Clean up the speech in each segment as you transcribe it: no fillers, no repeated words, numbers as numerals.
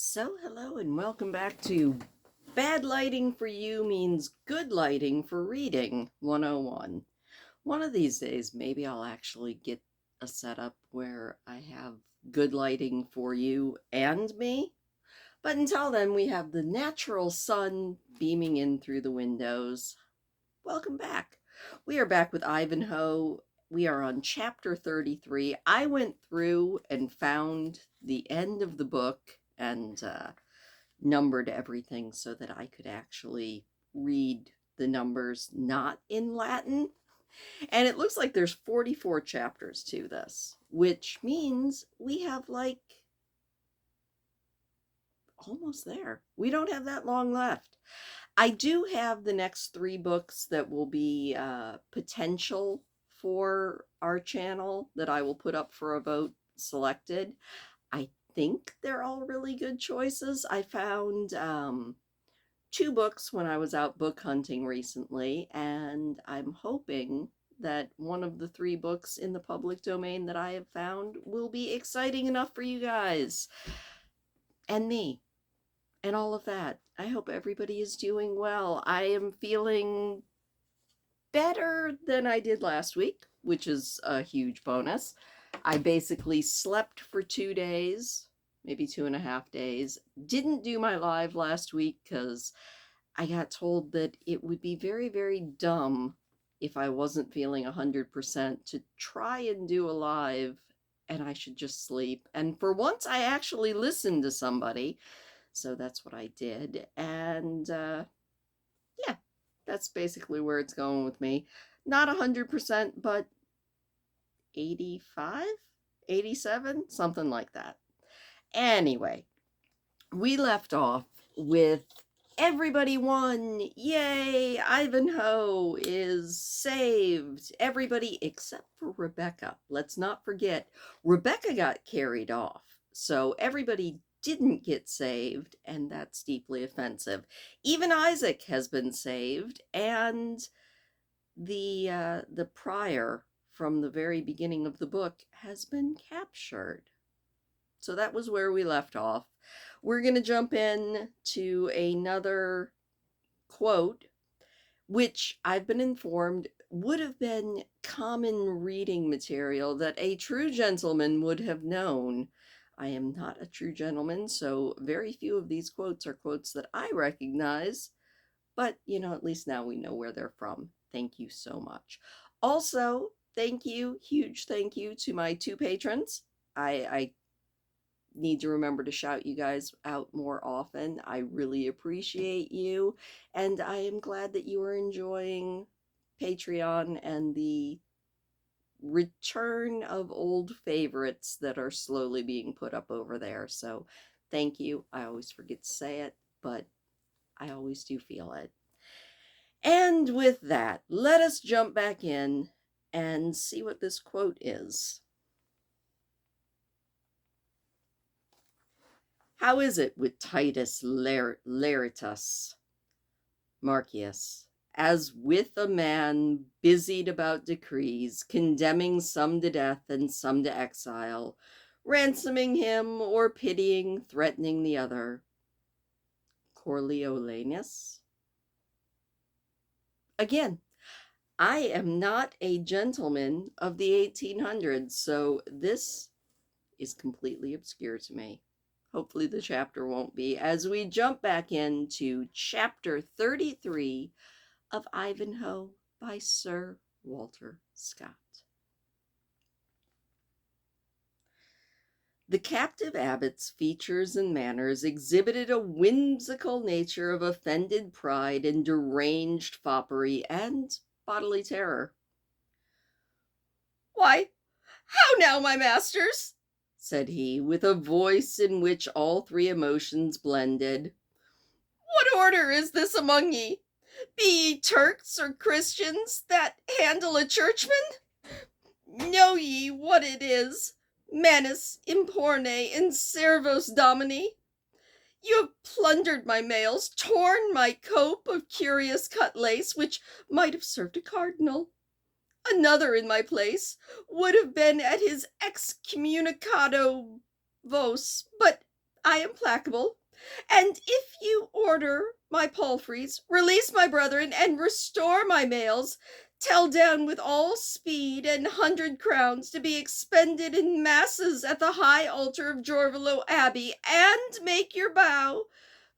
So, hello and welcome back to Bad Lighting for You Means Good Lighting for Reading 101. One of these days, maybe I'll actually get a setup where I have good lighting for you and me. But until then, we have the natural sun beaming in through the windows. Welcome back. We are back with Ivanhoe. We are on chapter 33. I went through and found the end of the book and numbered everything so that I could actually read the numbers not in Latin. And it looks like there's 44 chapters to this, which means we have like almost there. We don't have that long left. I do have the next three books that will be potential for our channel that I will put up for a vote selected. I think they're all really good choices. I found two books when I was out book hunting recently, and I'm hoping that one of the three books in the public domain that I have found will be exciting enough for you guys and me and all of that. I hope everybody is doing well. I am feeling better than I did last week, which is a huge bonus. I basically slept for 2 days, maybe 2.5 days. Didn't do my live last week because I got told that it would be very, very dumb if I wasn't feeling 100% to try and do a live and I should just sleep. And for once, I actually listened to somebody. So that's what I did. And yeah, that's basically where it's going with me. Not 100%, but 85, 87, something like that. Anyway, we left off with everybody won. Yay! Ivanhoe is saved. Everybody except for Rebecca. Let's not forget, Rebecca got carried off. So everybody didn't get saved, and that's deeply offensive. Even Isaac has been saved, and the prior from the very beginning of the book has been captured. So that was where we left off. We're going to jump in to another quote, which I've been informed would have been common reading material that a true gentleman would have known. I am not a true gentleman, so very few of these quotes are quotes that I recognize. But, at least now we know where they're from. Thank you so much. Also, huge thank you to my two patrons. I need to remember to shout you guys out more often. I really appreciate you, and I am glad that you are enjoying Patreon and the return of old favorites that are slowly being put up over there. So thank you. I always forget to say it, but I always do feel it. And with that, let us jump back in and see what this quote is. How is it with Titus Laritus, Marcius, as with a man busied about decrees, condemning some to death and some to exile, ransoming him or pitying, threatening the other? Coriolanus? Again, I am not a gentleman of the 1800s, so this is completely obscure to me. Hopefully the chapter won't be, as we jump back into chapter 33 of Ivanhoe by Sir Walter Scott. The captive abbot's features and manners exhibited a whimsical nature of offended pride and deranged foppery and bodily terror. "Why, how now, my masters?" said he, with a voice in which all three emotions blended. "What order is this among ye? Be ye Turks or Christians that handle a churchman? Know ye what it is, manus imporne in servos domini? You have plundered my mails, torn my cope of curious cut lace, which might have served a cardinal. Another in my place would have been at his excommunicado vos, but I am placable, and if you order my palfreys, release my brethren, and restore my mails, tell down with all speed 100 crowns to be expended in masses at the high altar of Jorvalo Abbey, and make your vow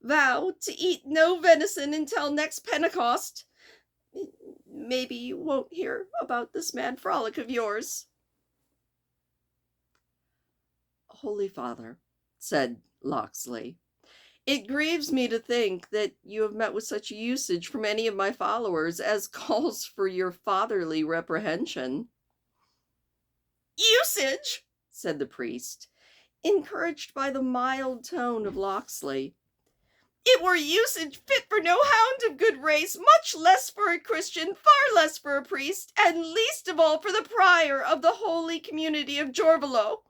to eat no venison until next Pentecost. Maybe you won't hear about this mad frolic of yours." "Holy Father," said Locksley, "it grieves me to think that you have met with such usage from any of my followers as calls for your fatherly reprehension." "Usage!" said the priest, encouraged by the mild tone of Locksley. "It were usage fit for no hound of good race, much less for a Christian, far less for a priest, and least of all for the prior of the holy community of Jorvalo.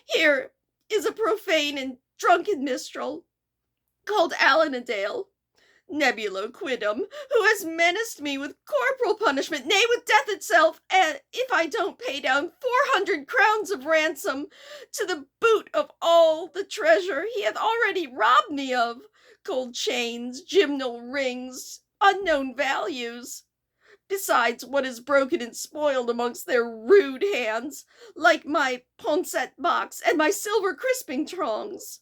Here is a profane and drunken minstrel, called Alanadale, nebulo quidem, who has menaced me with corporal punishment, nay, with death itself, if I don't pay down 400 crowns of ransom, to the boot of all the treasure he hath already robbed me of, gold chains, gymnal rings, unknown values, besides what is broken and spoiled amongst their rude hands, like my poncet box and my silver crisping tongs."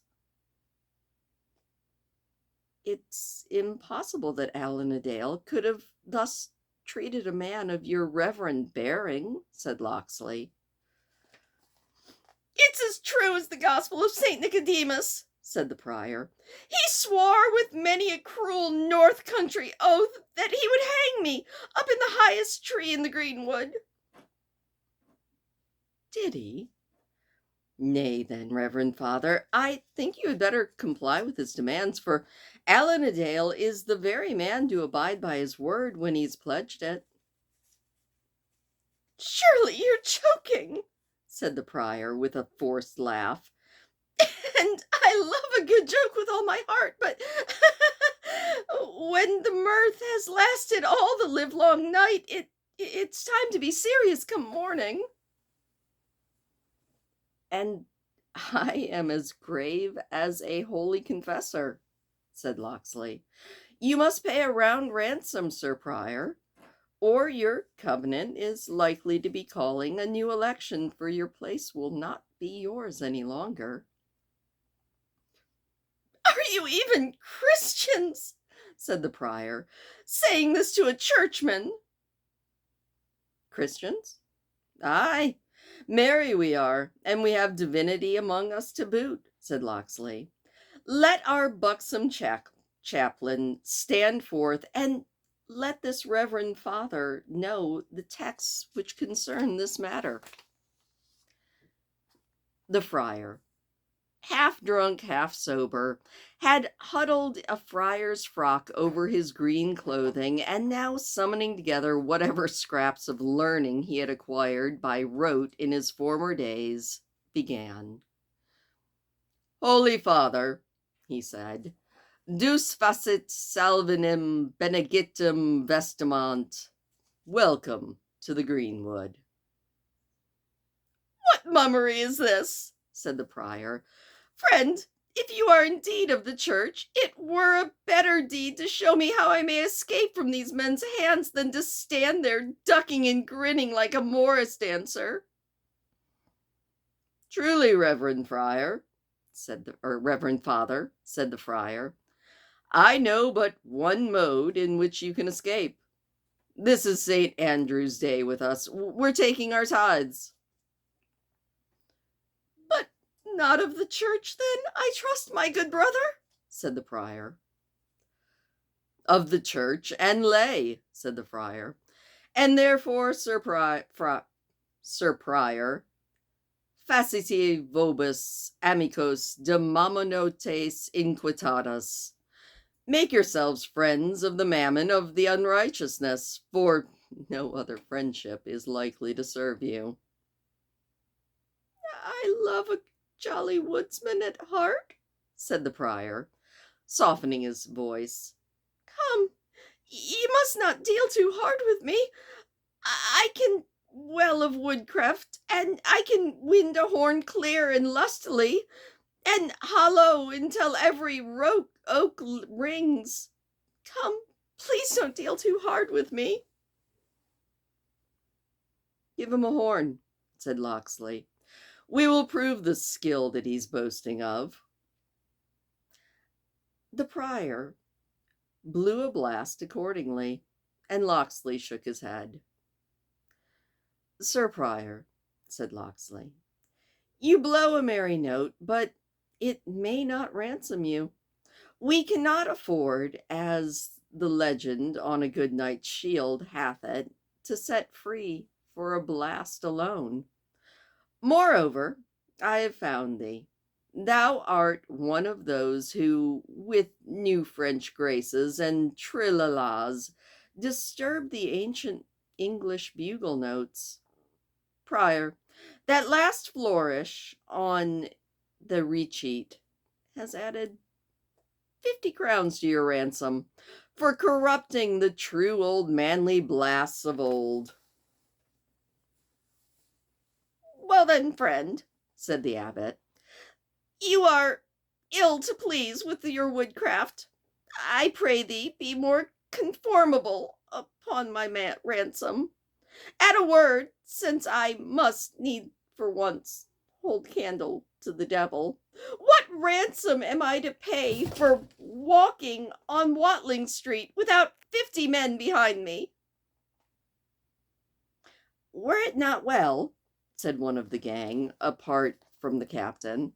"It's impossible that Alanadale could have thus treated a man of your reverend bearing," said Locksley. "It's as true as the gospel of St. Nicodemus," said the prior. "He swore with many a cruel north country oath that he would hang me up in the highest tree in the greenwood." "Did he? Nay, then, reverend father, I think you had better comply with his demands, for Alanadale is the very man to abide by his word when he's pledged it." "Surely you're joking," said the prior with a forced laugh. "And I love a good joke with all my heart, but when the mirth has lasted all the livelong night, it's time to be serious come morning." "And I am as grave as a holy confessor," said Locksley. "You must pay a round ransom, Sir Prior, or your covenant is likely to be calling a new election, for your place will not be yours any longer." "Are you even Christians?" said the prior, "saying this to a churchman?" "Christians? Aye, marry we are, and we have divinity among us to boot," said Locksley. "Let our buxom chaplain stand forth, and let this reverend father know the texts which concern this matter." The friar, half drunk, half sober, had huddled a friar's frock over his green clothing, and now summoning together whatever scraps of learning he had acquired by rote in his former days, began. "Holy Father," he said, "Deus facit salvinem benedictum vestimant. Welcome to the greenwood." "What mummery is this?" said the prior. "Friend, if you are indeed of the church, it were a better deed to show me how I may escape from these men's hands than to stand there ducking and grinning like a Morris dancer." "Truly, reverend father," said the friar, "I know but one mode in which you can escape. This is St. Andrew's Day with us. We're taking our tithes." "But not of the church, then, I trust, my good brother?" said the prior. "Of the church and lay," said the friar, "and therefore, Sir Prior, facite vobis amicos de mamonotes inquitatas. Make yourselves friends of the mammon of the unrighteousness, for no other friendship is likely to serve you." "I love a jolly woodsman at heart," said the prior, softening his voice. "Come, you must not deal too hard with me. I can well of woodcraft, and I can wind a horn clear and lustily. and hollow until every oak rings. Come, please don't deal too hard with me. Give him a horn, said Locksley. We will prove the skill that he's boasting of. The prior blew a blast accordingly, and Locksley shook his head. Sir Prior, said Locksley, you blow a merry note, but it may not ransom you. We cannot afford, as the legend on a good knight's shield hath it, to set free for a blast alone. Moreover, I have found thee. Thou art one of those who, with new French graces and trillalas, disturb the ancient English bugle notes. Prior, that last flourish on the recheat has added 50 crowns to your ransom for corrupting the true old manly blasts of old. Well then, friend, said the abbot, you are ill to please with your woodcraft. I pray thee be more conformable upon my ransom. At a word, since I must need for once hold candle to the devil, what ransom am I to pay for walking on Watling Street without 50 men behind me? Were it not well, said one of the gang, apart from the captain,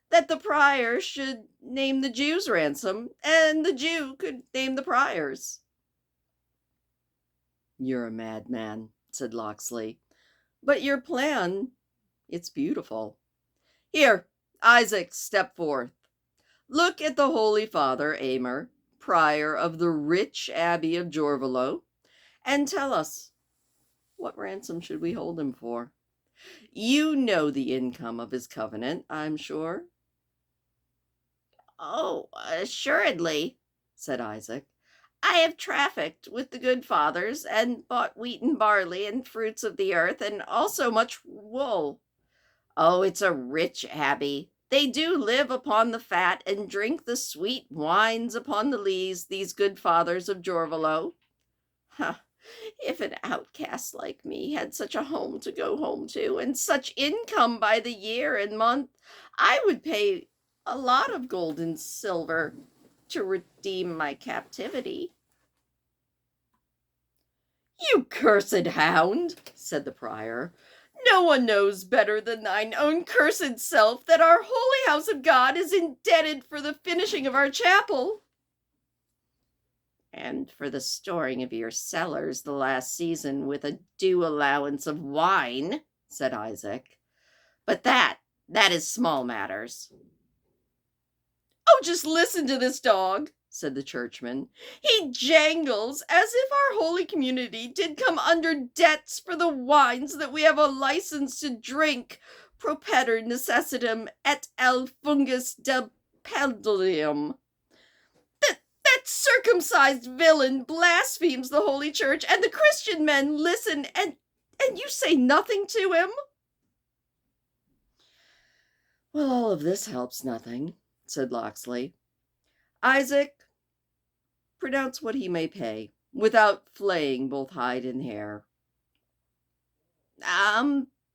that the prior should name the Jew's ransom, and the Jew could name the prior's? You're a madman, said Locksley, but your plan, it's beautiful. Here, Isaac, step forth. Look at the Holy Father Aymer, prior of the rich Abbey of Jorvalo, and tell us, what ransom should we hold him for? You know the income of his covenant, I'm sure. Oh, assuredly, said Isaac. I have trafficked with the good fathers, and bought wheat and barley and fruits of the earth, and also much wool. Oh, it's a rich abbey. They do live upon the fat, and drink the sweet wines upon the lees, these good fathers of Jorvalo. Huh. If an outcast like me had such a home to go home to, and such income by the year and month, I would pay a lot of gold and silver to redeem my captivity. You cursed hound, said the prior. No one knows better than thine own cursed self that our holy house of God is indebted for the finishing of our chapel. And for the storing of your cellars the last season with a due allowance of wine, said Isaac. But that is small matters. Oh, just listen to this dog, said the churchman. He jangles as if our holy community did come under debts for the wines that we have a license to drink, propter necessitem et el fungus del pendulum. That circumcised villain blasphemes the holy church, and the Christian men listen, and you say nothing to him? Well, all of this helps nothing, said Locksley. Isaac, pronounce what he may pay, without flaying both hide and hair.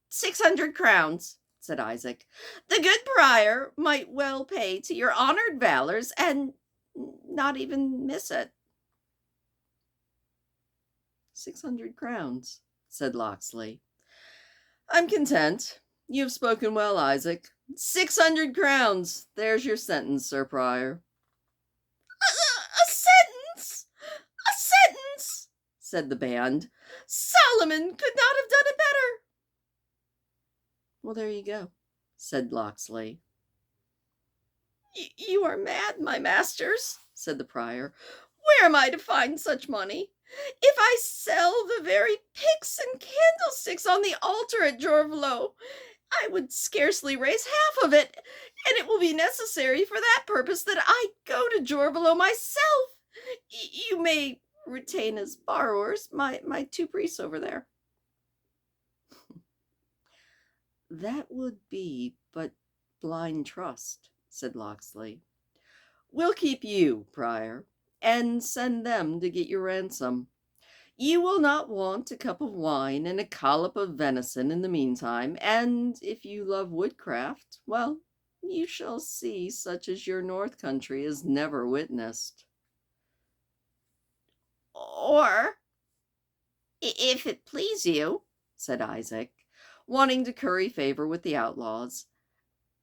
600 crowns, said Isaac. The good prior might well pay to your honored valors, and not even miss it. 600 crowns, said Locksley. I'm content. You've spoken well, Isaac. 600 crowns. There's your sentence, Sir Prior. A sentence? A sentence? Said the band. Solomon could not have done it better. Well, there you go, said Locksley. You are mad, my masters, said the prior. Where am I to find such money? If I sell the very pyx and candlesticks on the altar at Jorvalo, I would scarcely raise half of it, and it will be necessary for that purpose that I go to Jorvalo myself. You may retain as borrowers my 2 priests over there. That would be but blind trust, said Locksley. "We'll keep you, Prior, and send them to get your ransom. You will not want a cup of wine and a collop of venison in the meantime, and if you love woodcraft, well, you shall see such as your north country has never witnessed." "Or, if it please you," said Isaac, wanting to curry favor with the outlaws,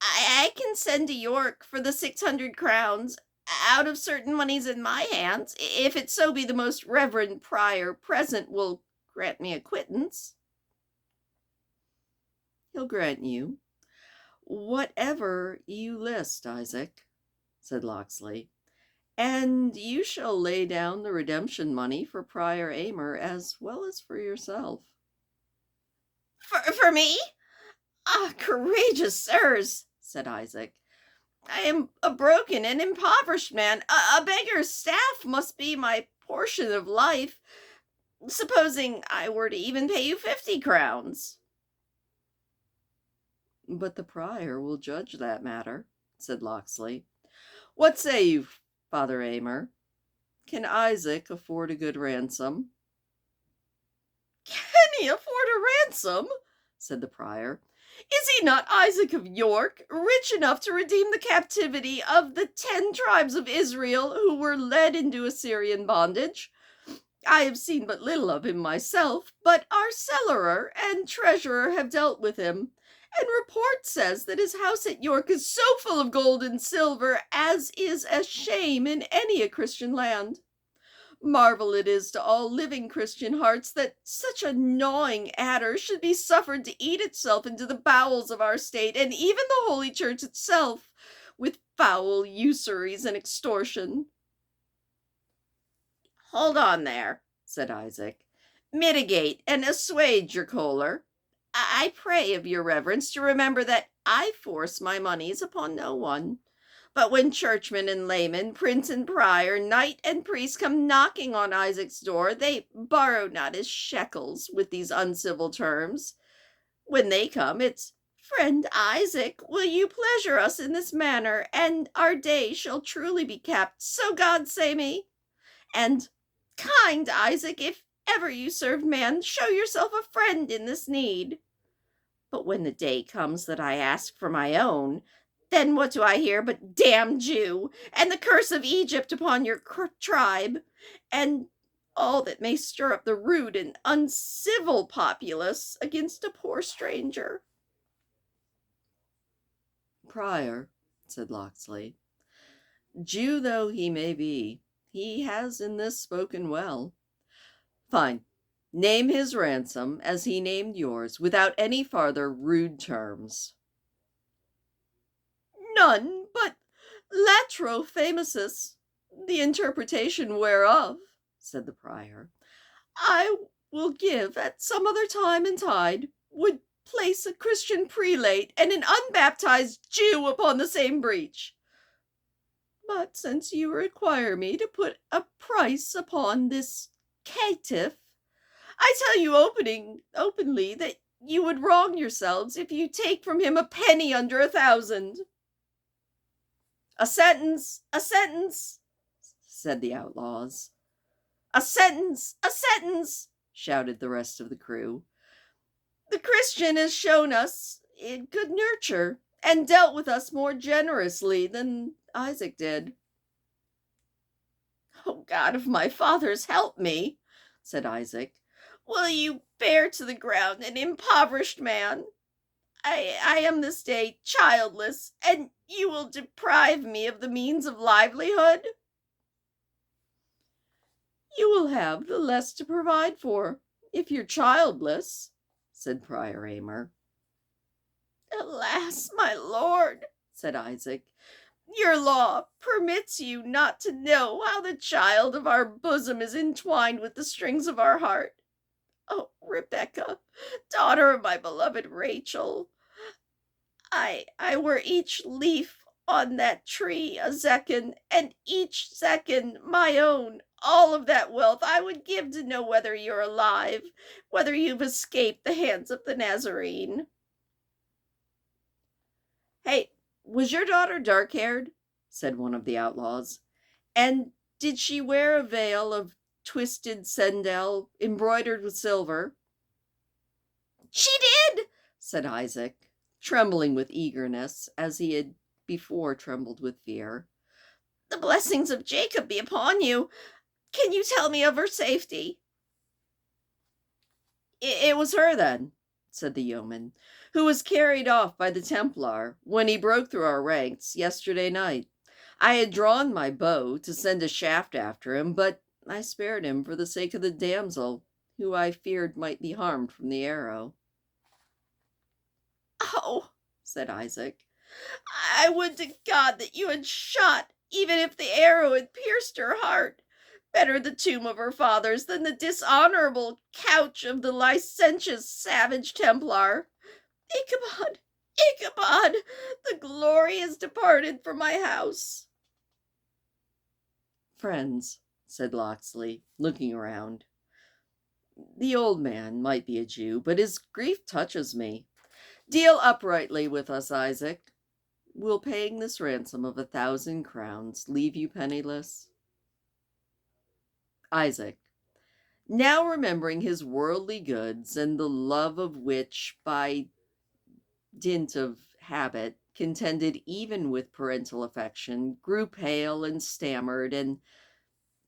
I can send to York for the 600 crowns out of certain moneys in my hands, if it so be the most reverend prior present will grant me acquittance." "He'll grant you whatever you list, Isaac," said Locksley, "and you shall lay down the redemption money for Prior Aymer as well as for yourself." For me? Ah, courageous sirs, said Isaac. I am a broken and impoverished man. A beggar's staff must be my portion of life, supposing I were to even pay you 50 crowns. "But the prior will judge that matter," said Locksley. "What say you, Father Aymer? Can Isaac afford a good ransom?" "Can he afford a ransom?" said the prior. "Is he not Isaac of York, rich enough to redeem the captivity of the 10 tribes of Israel who were led into Assyrian bondage? I have seen but little of him myself, but our cellarer and treasurer have dealt with him, and report says that his house at York is so full of gold and silver as is a shame in any a Christian land. Marvel it is to all living Christian hearts that such a gnawing adder should be suffered to eat itself into the bowels of our state, and even the Holy Church itself, with foul usuries and extortion." "Hold on there," said Isaac. "Mitigate and assuage your choler. I pray of your reverence to remember that I force my moneys upon no one. But when churchman and layman, prince and prior, knight and priest come knocking on Isaac's door, they borrow not his shekels with these uncivil terms. When they come, it's, 'Friend Isaac, will you pleasure us in this manner, and our day shall truly be kept, so God say me?' And, 'Kind Isaac, if ever you served man, show yourself a friend in this need.' But when the day comes that I ask for my own, then what do I hear but 'Damn Jew,' and 'the curse of Egypt upon your tribe,' and all that may stir up the rude and uncivil populace against a poor stranger." "Prior," said Locksley, "Jew though he may be, he has in this spoken well. Fine. Name his ransom as he named yours, without any farther rude terms." "None but latro famosus, the interpretation whereof," said the prior, "I will give at some other time and tide, would place a Christian prelate and an unbaptized Jew upon the same breach. But since you require me to put a price upon this caitiff, I tell you openly that you would wrong yourselves if you take from him a penny under 1,000. "A sentence, said the outlaws. "A sentence, shouted the rest of the crew. "The Christian has shown us good nurture, and dealt with us more generously than Isaac did." "O God of my fathers, help me," said Isaac. "Will you bear to the ground an impoverished man? I am this day childless, and you will deprive me of the means of livelihood." "You will have the less to provide for, if you're childless," said Prior Aymer. "Alas, my lord," said Isaac, "your law permits you not to know how the child of our bosom is entwined with the strings of our heart. Oh, Rebecca, daughter of my beloved Rachel, I were each leaf on that tree a zecchin, and each zecchin my own, all of that wealth I would give to know whether you're alive, whether you've escaped the hands of the Nazarene." "Hey, Was your daughter dark-haired? Said one of the outlaws. And did she wear a veil of twisted sendal embroidered with silver? She did, said Isaac, trembling with eagerness, as he had before trembled with fear. The blessings of Jacob be upon you. Can you tell me of her safety? It was her, then, said the yeoman, who was carried off by the Templar when he broke through our ranks yesterday night. I had drawn my bow to send a shaft after him, but I spared him for the sake of the damsel, who I feared might be harmed from the arrow. Oh, said Isaac, I would to God that you had shot, even if the arrow had pierced her heart. Better the tomb of her fathers than the dishonorable couch of the licentious savage Templar. Ichabod, Ichabod, the glory is departed from my house. Friends, said Locksley, looking around. The old man might be a Jew, but his grief touches me. Deal uprightly with us, Isaac. Will paying this ransom of 1,000 crowns leave you penniless? Isaac, now remembering his worldly goods, and the love of which, by dint of habit, contended even with parental affection, grew pale and stammered, and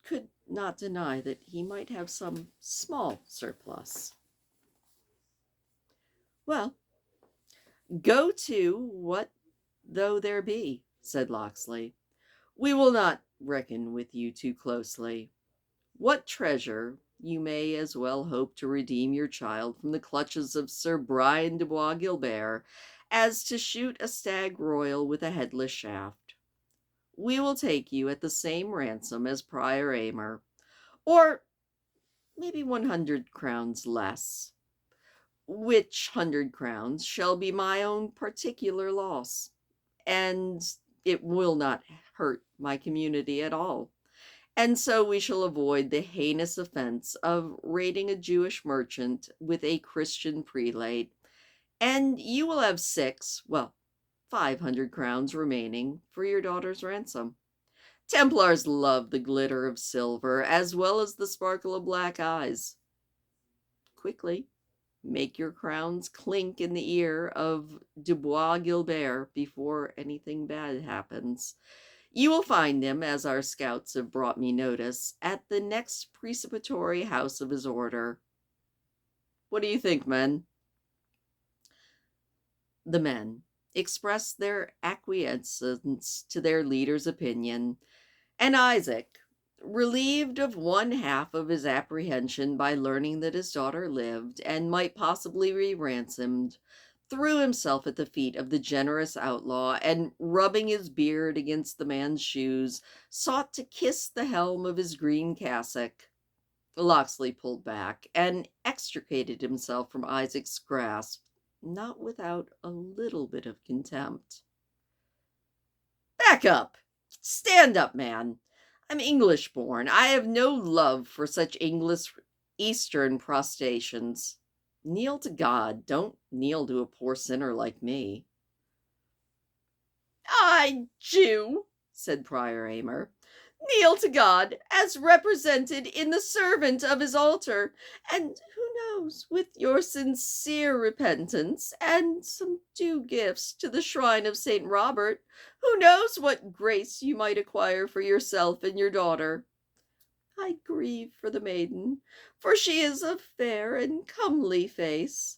could not deny that he might have some small surplus. Well, go to, what though there be, said Locksley. We will not reckon with you too closely. What treasure, you may as well hope to redeem your child from the clutches of Sir Brian de Bois Guilbert as to shoot a stag royal with a headless shaft. We will take you at the same ransom as Prior Aymer, or maybe 100 crowns less, which 100 crowns shall be my own particular loss, and it will not hurt my community at all. And so we shall avoid the heinous offense of raiding a Jewish merchant with a Christian prelate, and you will have 500 crowns remaining for your daughter's ransom. Templars love the glitter of silver as well as the sparkle of black eyes. Quickly, make your crowns clink in the ear of de Bois Guilbert before anything bad happens. You will find him, as our scouts have brought me notice, at the next preceptory house of his order. What do you think, men? The men expressed their acquiescence to their leader's opinion, and Isaac, relieved of one half of his apprehension by learning that his daughter lived and might possibly be ransomed, threw himself at the feet of the generous outlaw, and rubbing his beard against the man's shoes, sought to kiss the helm of his green cassock. Locksley pulled back and extricated himself from Isaac's grasp, not without a little bit of contempt. Back up! Stand up, man! I'm English born. I have no love for such English Eastern prostrations. Kneel to God. Don't kneel to a poor sinner like me. I, Jew, said Prior Aymer, kneel to God as represented in the servant of his altar, and who knows, with your sincere repentance and some due gifts to the shrine of St. Robert, who knows what grace you might acquire for yourself and your daughter. I grieve for the maiden, for she is of fair and comely face.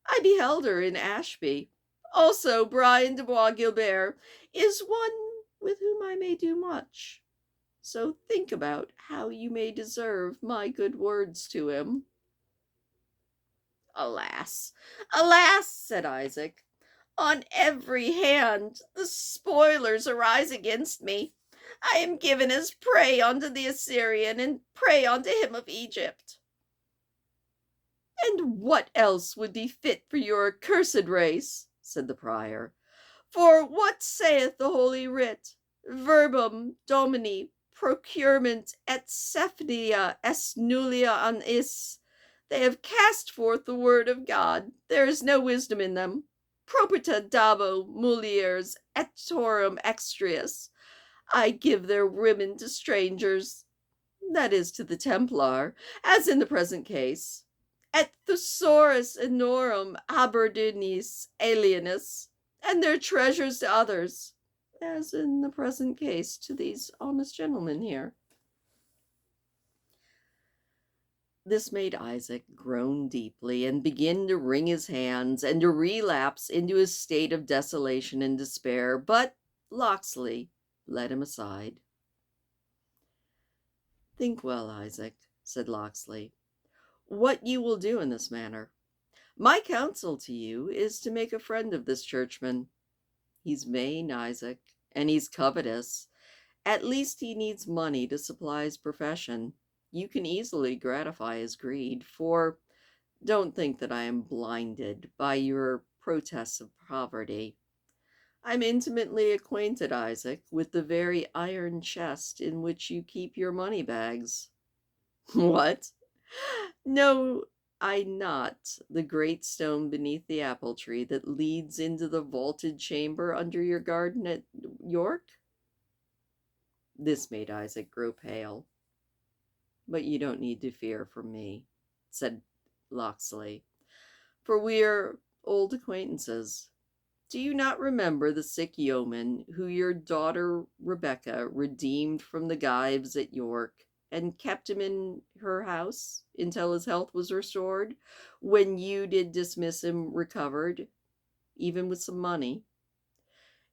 I beheld her in Ashby. Also, Brian de Bois Guilbert is one with whom I may do much. So think about how you may deserve my good words to him. Alas, alas, said Isaac, on every hand the spoilers arise against me. I am given as prey unto the Assyrian, and prey unto him of Egypt. And what else would be fit for your accursed race? Said the prior. For what saith the Holy Writ? Verbum Domini procurement et Cephania est nullia an is. They have cast forth the word of God. There is no wisdom in them. propita dabo mulieres et torum extrius. I give their women to strangers, that is, to the Templar, as in the present case, et thesaurus enorm haberdinis alienis, and their treasures to others, as in the present case to these honest gentlemen here. This made Isaac groan deeply and begin to wring his hands and to relapse into his state of desolation and despair, but Locksley led him aside. Think well, Isaac, said Locksley, what you will do in this matter. My counsel to you is to make a friend of this churchman. He's vain, Isaac, and he's covetous. At least he needs money to supply his profession. You can easily gratify his greed, for don't think that I am blinded by your protests of poverty. I'm intimately acquainted, Isaac, with the very iron chest in which you keep your money bags. What? Know I not the great stone beneath the apple tree that leads into the vaulted chamber under your garden at York? This made Isaac grow pale. But you don't need to fear for me, said Locksley, for we're old acquaintances. Do you not remember the sick yeoman who your daughter Rebecca redeemed from the gyves at York, and kept him in her house until his health was restored, when you did dismiss him recovered, even with some money?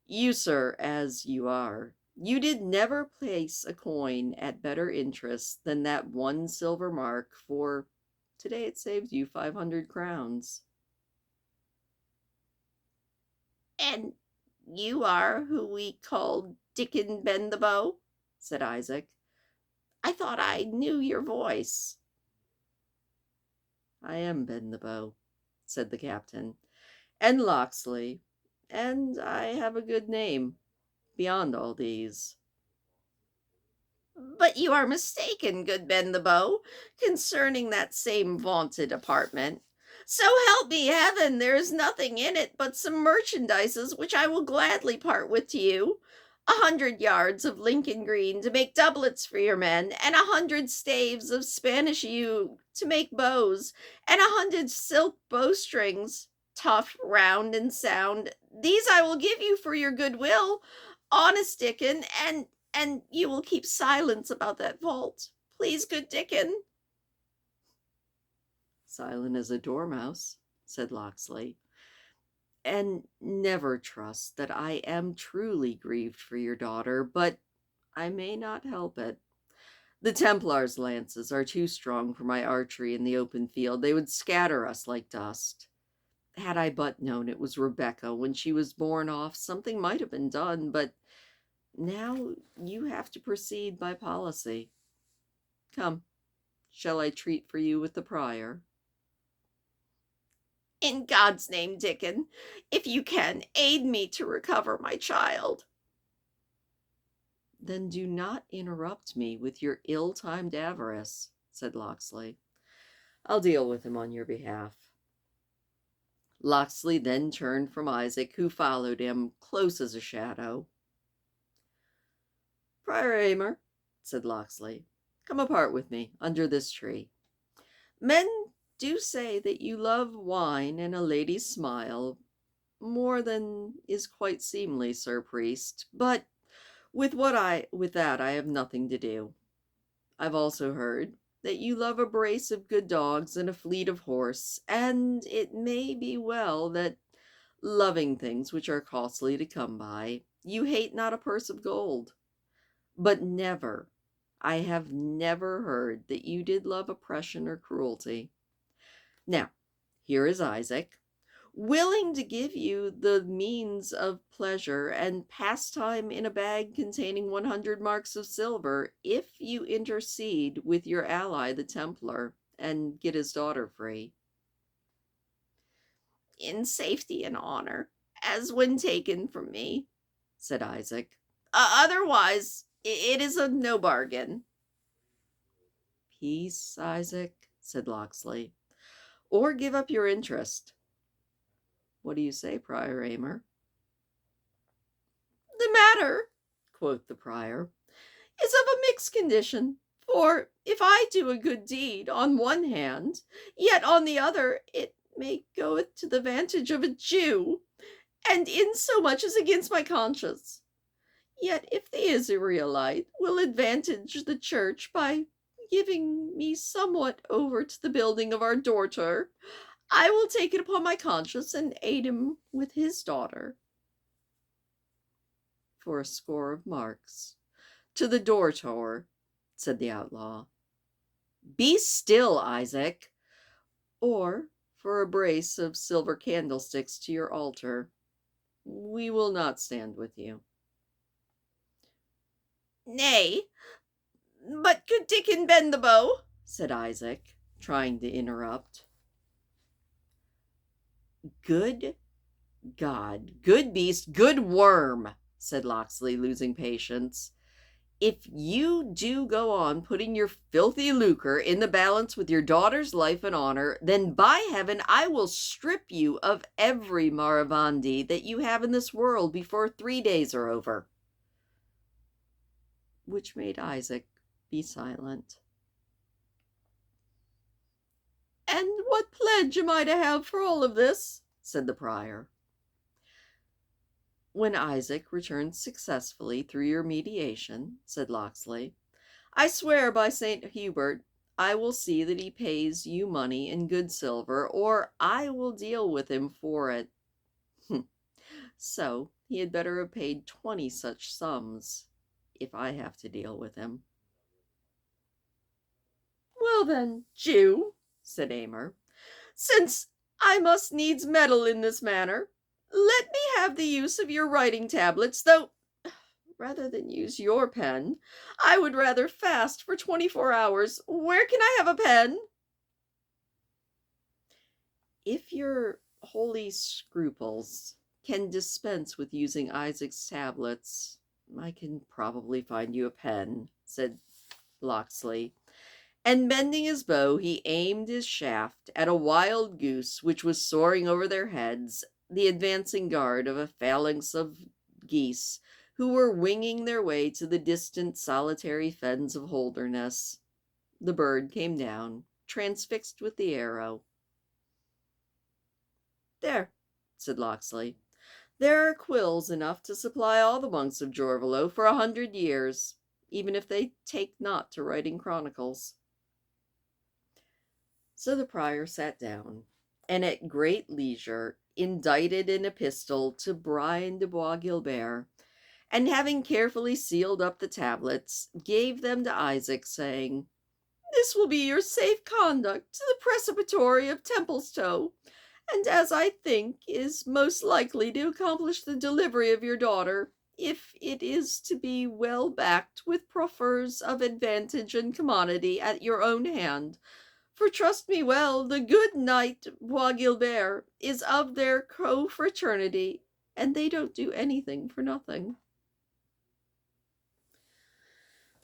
You, sir, as you are, you did never place a coin at better interest than that one silver mark, for today it saved you 500 crowns. And you are who we call Dickon Bend the Bow? Said Isaac. I thought I knew your voice. I am Bend the Bow, said the captain, and Locksley, and I have a good name beyond all these. But you are mistaken, good Ben the Bow, concerning that same vaunted apartment. So help me heaven, there is nothing in it but some merchandises which I will gladly part with to you. 100 yards of Lincoln green to make doublets for your men, and 100 staves of Spanish yew to make bows, and 100 silk bowstrings, tough, round, and sound. These I will give you for your goodwill, honest Dickon, and you will keep silence about that vault. Please, good Dickon. Silent as a dormouse, said Locksley, and never trust that I am truly grieved for your daughter, but I may not help it. The Templars' lances are too strong for my archery in the open field. They would scatter us like dust. Had I but known it was Rebecca when she was borne off, something might have been done, but now you have to proceed by policy. Come, shall I treat for you with the prior? In God's name, Dickon, if you can, aid me to recover my child. Then do not interrupt me with your ill-timed avarice, said Locksley. I'll deal with him on your behalf. Locksley then turned from Isaac, who followed him close as a shadow. Prior Aymer, said Locksley, come apart with me under this tree. Men do say that you love wine and a lady's smile more than is quite seemly, sir priest, but with that I have nothing to do. I've also heard that you love a brace of good dogs and a fleet of horse, and it may be well that, loving things which are costly to come by, you hate not a purse of gold. But never, I have never heard that you did love oppression or cruelty. Now, here is Isaac, willing to give you the means of pleasure and pastime in a bag containing 100 marks of silver, if you intercede with your ally the Templar and get his daughter free. In safety and honor, as when taken from me, said Isaac. Otherwise, it is a no bargain. Peace, Isaac, said Locksley, or give up your interest. What do you say, Prior Aymer? The matter, quoth the prior, is of a mixed condition. For if I do a good deed on one hand, yet on the other it may goeth to the vantage of a Jew, and in so much as against my conscience. Yet if the Israelite will advantage the church by giving me somewhat over to the building of our daughter, I will take it upon my conscience and aid him with his daughter. For a score of marks. To the daughter, said the outlaw. Be still, Isaac. Or for a brace of silver candlesticks to your altar. We will not stand with you. Nay, but good Dickon bend the bow, said Isaac, trying to interrupt. Good God, good beast, good worm, said Locksley, losing patience. If you do go on putting your filthy lucre in the balance with your daughter's life and honor, then by heaven I will strip you of every maravandi that you have in this world before 3 days are over. Which made Isaac be silent. And what pledge am I to have for all of this? Said the prior. When Isaac returns successfully through your mediation, said Locksley, I swear by St. Hubert I will see that he pays you money in good silver, or I will deal with him for it. So he had better have paid 20 such sums, if I have to deal with him. Well then, Jew, said Aymer, since I must needs meddle in this manner, let me have the use of your writing tablets, though, rather than use your pen, I would rather fast for 24 hours. Where can I have a pen? If your holy scruples can dispense with using Isaac's tablets, I can probably find you a pen, said Locksley. And bending his bow, he aimed his shaft at a wild goose which was soaring over their heads, the advancing guard of a phalanx of geese who were winging their way to the distant solitary fens of Holderness. The bird came down, transfixed with the arrow. There, said Locksley, there are quills enough to supply all the monks of Jorvalo for 100 years, even if they take not to writing chronicles. So the prior sat down, and at great leisure indited an epistle to Brian de Bois Guilbert, and having carefully sealed up the tablets, gave them to Isaac, saying, This will be your safe conduct to the presbytery of Templestowe, and as I think is most likely to accomplish the delivery of your daughter, if it is to be well backed with proffers of advantage and commodity at your own hand. For trust me well, the good knight Bois Guilbert is of their co-fraternity, and they don't do anything for nothing.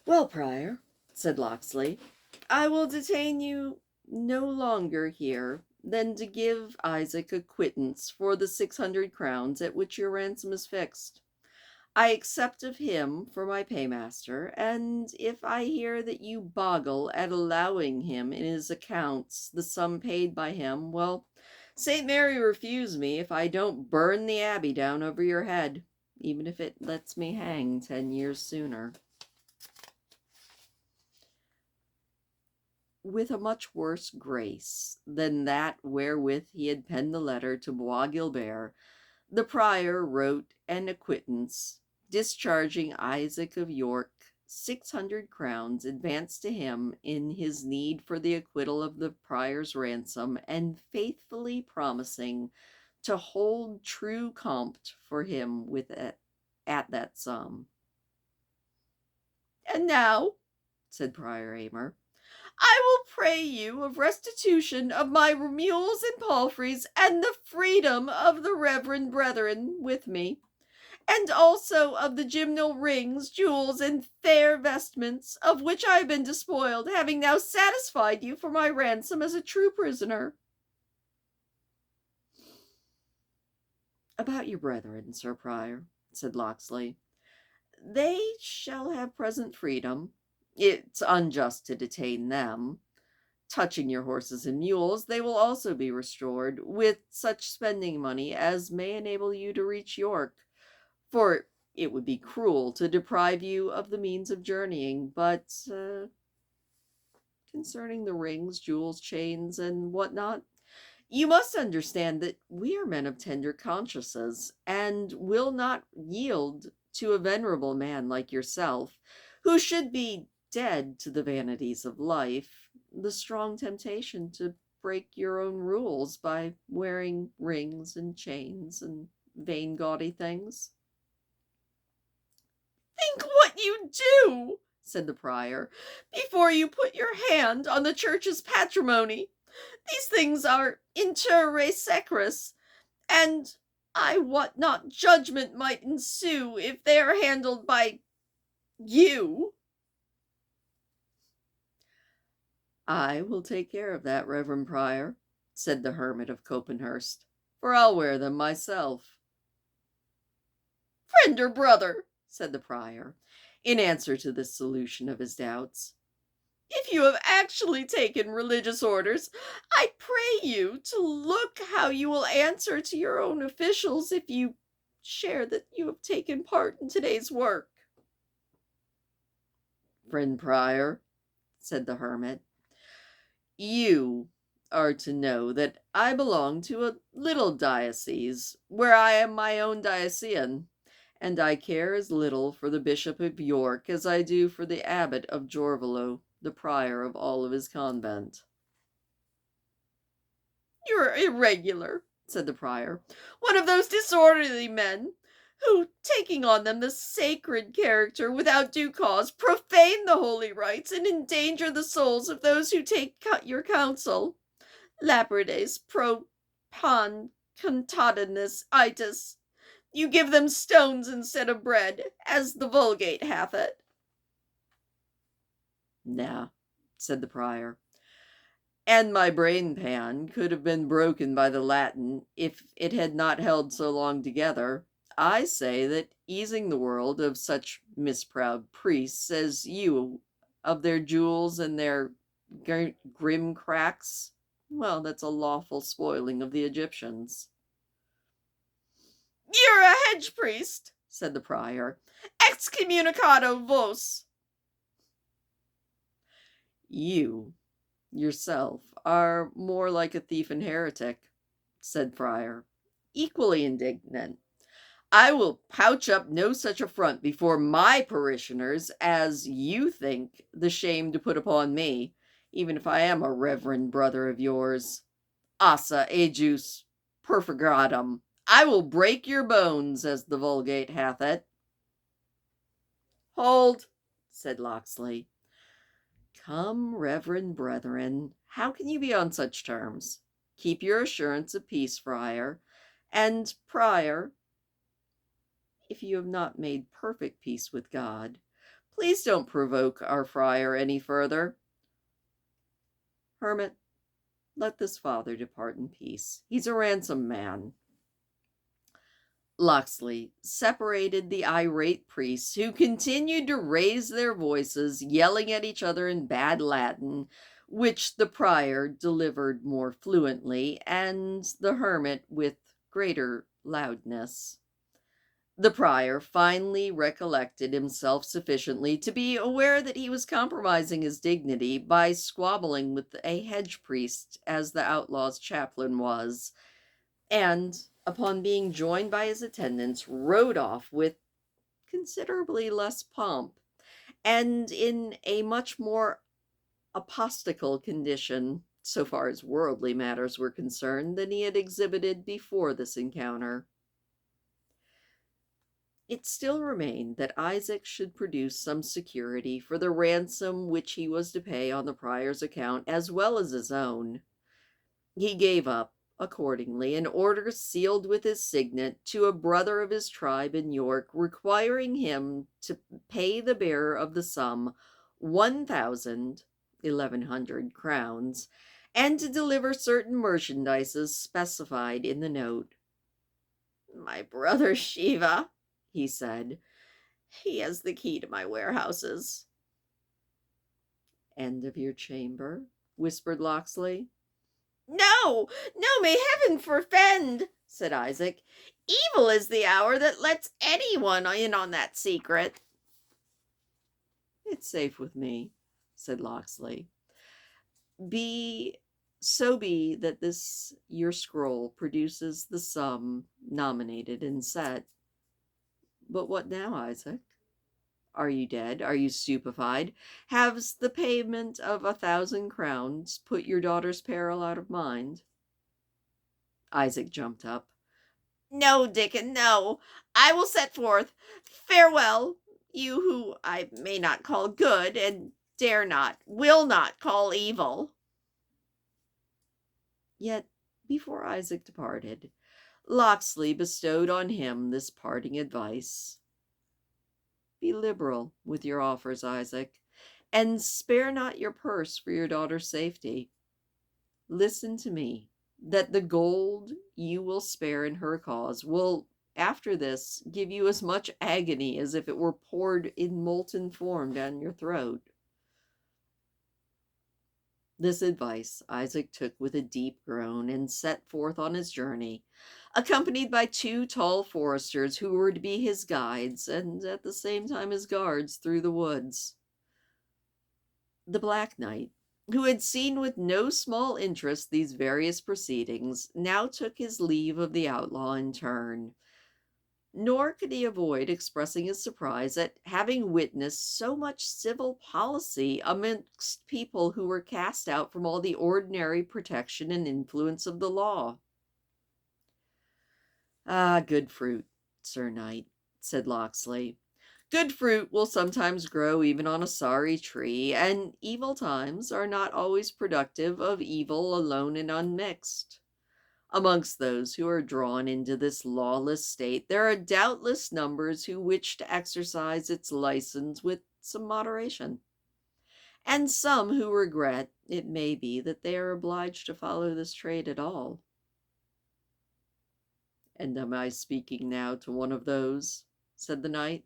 Well, Prior, said Locksley, I will detain you no longer here than to give Isaac a quittance for the 600 crowns at which your ransom is fixed. I accept of him for my paymaster, and if I hear that you boggle at allowing him in his accounts the sum paid by him, well, St. Mary refuse me if I don't burn the abbey down over your head, even if it lets me hang 10 years sooner. With a much worse grace than that wherewith he had penned the letter to Bois Guilbert, the prior wrote an acquittance, discharging Isaac of York 600 crowns advanced to him in his need for the acquittal of the prior's ransom, and faithfully promising to hold true compt for him with it at that sum. And now, said Prior Aymer, I will pray you of restitution of my mules and palfreys, and the freedom of the reverend brethren with me, and also of the gymnal rings, jewels, and fair vestments, of which I have been despoiled, having now satisfied you for my ransom as a true prisoner. About your brethren, Sir Prior, said Locksley. They shall have present freedom. It's unjust to detain them. Touching your horses and mules, they will also be restored, with such spending money as may enable you to reach York. For it would be cruel to deprive you of the means of journeying, but concerning the rings, jewels, chains, and whatnot, you must understand that we are men of tender consciences, and will not yield to a venerable man like yourself, who should be dead to the vanities of life, the strong temptation to break your own rules by wearing rings and chains and vain gaudy things. Think what you do, said the prior, before you put your hand on the church's patrimony. These things are inter re secris, and I wot not judgment might ensue if they are handled by you. I will take care of that, Reverend Prior, said the hermit of Copenhurst, for I'll wear them myself. Friend or brother, said the prior, in answer to this solution of his doubts, if you have actually taken religious orders, I pray you to look how you will answer to your own officials if you share that you have taken part in today's work. Friend Prior, said the hermit, you are to know that I belong to a little diocese, where I am my own diocesan, and I care as little for the Bishop of York as I do for the Abbot of Jorvalo, the prior of all of his convent. You're irregular, said the prior, one of those disorderly men who, taking on them the sacred character without due cause, profane the holy rites and endanger the souls of those who take your counsel. Laprides pro pan contadinus itis. You give them stones instead of bread, as the Vulgate hath it. Nah, said the prior, and my brain pan could have been broken by the Latin if it had not held so long together. I say that easing the world of such misproud priests as you, of their jewels and their grim cracks, well, that's a lawful spoiling of the Egyptians. You're a hedge priest, said the prior. Excommunicado vos. You yourself are more like a thief and heretic, said Friar, equally indignant. I will pouch up no such affront before my parishioners as you think the shame to put upon me, even if I am a reverend brother of yours. Assa ejus perfugradum. I will break your bones, as the Vulgate hath it. Hold, said Locksley. Come, reverend brethren, how can you be on such terms? Keep your assurance of peace, friar. And, prior, if you have not made perfect peace with God, please don't provoke our friar any further. Hermit, let this father depart in peace. He's a ransomed man. Locksley separated the irate priests, who continued to raise their voices, yelling at each other in bad Latin, which the prior delivered more fluently, and the hermit with greater loudness. The prior finally recollected himself sufficiently to be aware that he was compromising his dignity by squabbling with a hedge priest, as the outlaw's chaplain was, and, upon being joined by his attendants, rode off with considerably less pomp, and in a much more apostolical condition, so far as worldly matters were concerned, than he had exhibited before this encounter. It still remained that Isaac should produce some security for the ransom which he was to pay on the prior's account as well as his own. He gave up, accordingly, an order sealed with his signet to a brother of his tribe in York, requiring him to pay the bearer of the sum 1,100 crowns, and to deliver certain merchandises specified in the note. My brother Shiva, he said. He has the key to my warehouses. End of your chamber? Whispered Locksley. No, no, may heaven forfend, said Isaac. Evil is the hour that lets anyone in on that secret. It's safe with me, said Locksley. Be that this your scroll produces the sum nominated and set. But what now, Isaac? Are you dead? Are you stupefied? Has the payment of 1,000 crowns put your daughter's peril out of mind? Isaac jumped up. No, Dickon, no. I will set forth. Farewell, you who I may not call good, and dare not, will not call evil. Yet, before Isaac departed, Locksley bestowed on him this parting advice. Be liberal with your offers, Isaac, and spare not your purse for your daughter's safety. Listen to me, that the gold you will spare in her cause will, after this, give you as much agony as if it were poured in molten form down your throat. This advice Isaac took with a deep groan and set forth on his journey, accompanied by 2 tall foresters who were to be his guides and at the same time his guards through the woods. The Black Knight, who had seen with no small interest these various proceedings, now took his leave of the outlaw in turn. Nor could he avoid expressing his surprise at having witnessed so much civil policy amongst people who were cast out from all the ordinary protection and influence of the law. Ah, good fruit, Sir Knight, said Locksley. Good fruit will sometimes grow even on a sorry tree, and evil times are not always productive of evil alone and unmixed. Amongst those who are drawn into this lawless state, there are doubtless numbers who wish to exercise its license with some moderation, and some who regret, it may be, that they are obliged to follow this trade at all. And am I speaking now to one of those? Said the knight.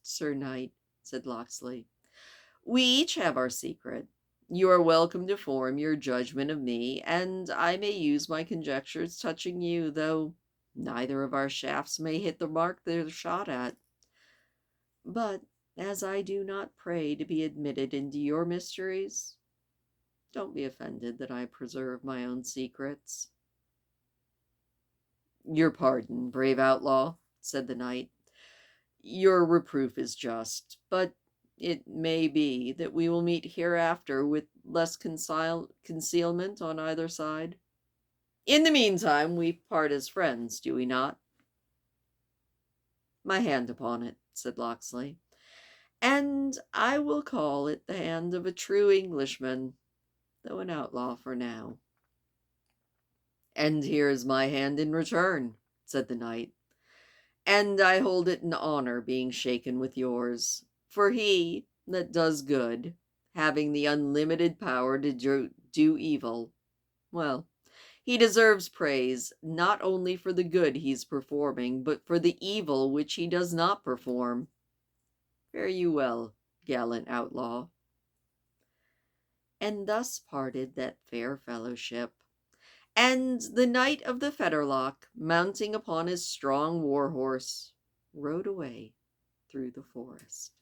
Sir Knight, said Locksley, we each have our secret. You are welcome to form your judgment of me, and I may use my conjectures touching you, though neither of our shafts may hit the mark they're shot at. But as I do not pray to be admitted into your mysteries, don't be offended that I preserve my own secrets. Your pardon, brave outlaw, said the knight. Your reproof is just, but it may be that we will meet hereafter with less concealment on either side. In the meantime, we part as friends, do we not? My hand upon it, said Locksley, and I will call it the hand of a true Englishman, though an outlaw for now. And here is my hand in return, said the knight, and I hold it in honor being shaken with yours. For he that does good, having the unlimited power to do evil, well, he deserves praise not only for the good he's performing, but for the evil which he does not perform. Fare you well, gallant outlaw. And thus parted that fair fellowship. And the Knight of the Fetterlock, mounting upon his strong war horse, rode away through the forest.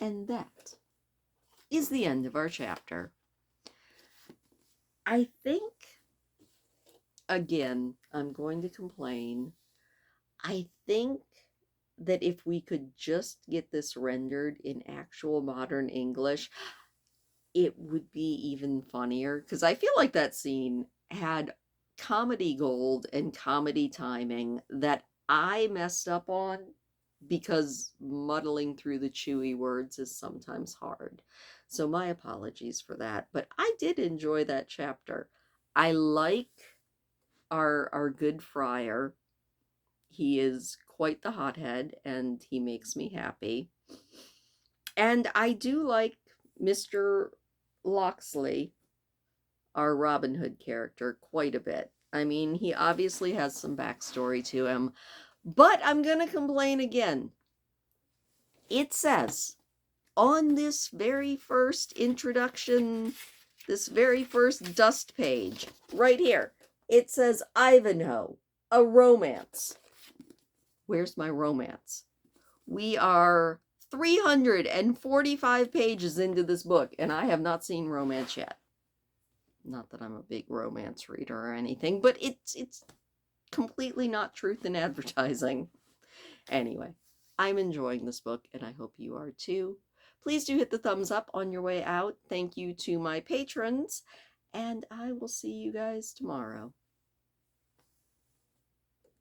And that is the end of our chapter. I think, again, I'm going to complain. I think that if we could just get this rendered in actual modern English, it would be even funnier. Because I feel like that scene had comedy gold and comedy timing that I messed up on because muddling through the chewy words is sometimes hard. So my apologies for that. But I did enjoy that chapter. I like our good friar. He is quite the hothead, and he makes me happy. And I do like Mr. Locksley. our Robin Hood character quite a bit. I mean, he obviously has some backstory to him, but I'm going to complain again. It says on this very first introduction, this very first dust page, right here, it says Ivanhoe, a romance. Where's my romance? We are 345 pages into this book, and I have not seen romance yet. Not that I'm a big romance reader or anything, but it's completely not truth in advertising. Anyway, I'm enjoying this book, and I hope you are too. Please do hit the thumbs up on your way out. Thank you to my patrons, and I will see you guys tomorrow.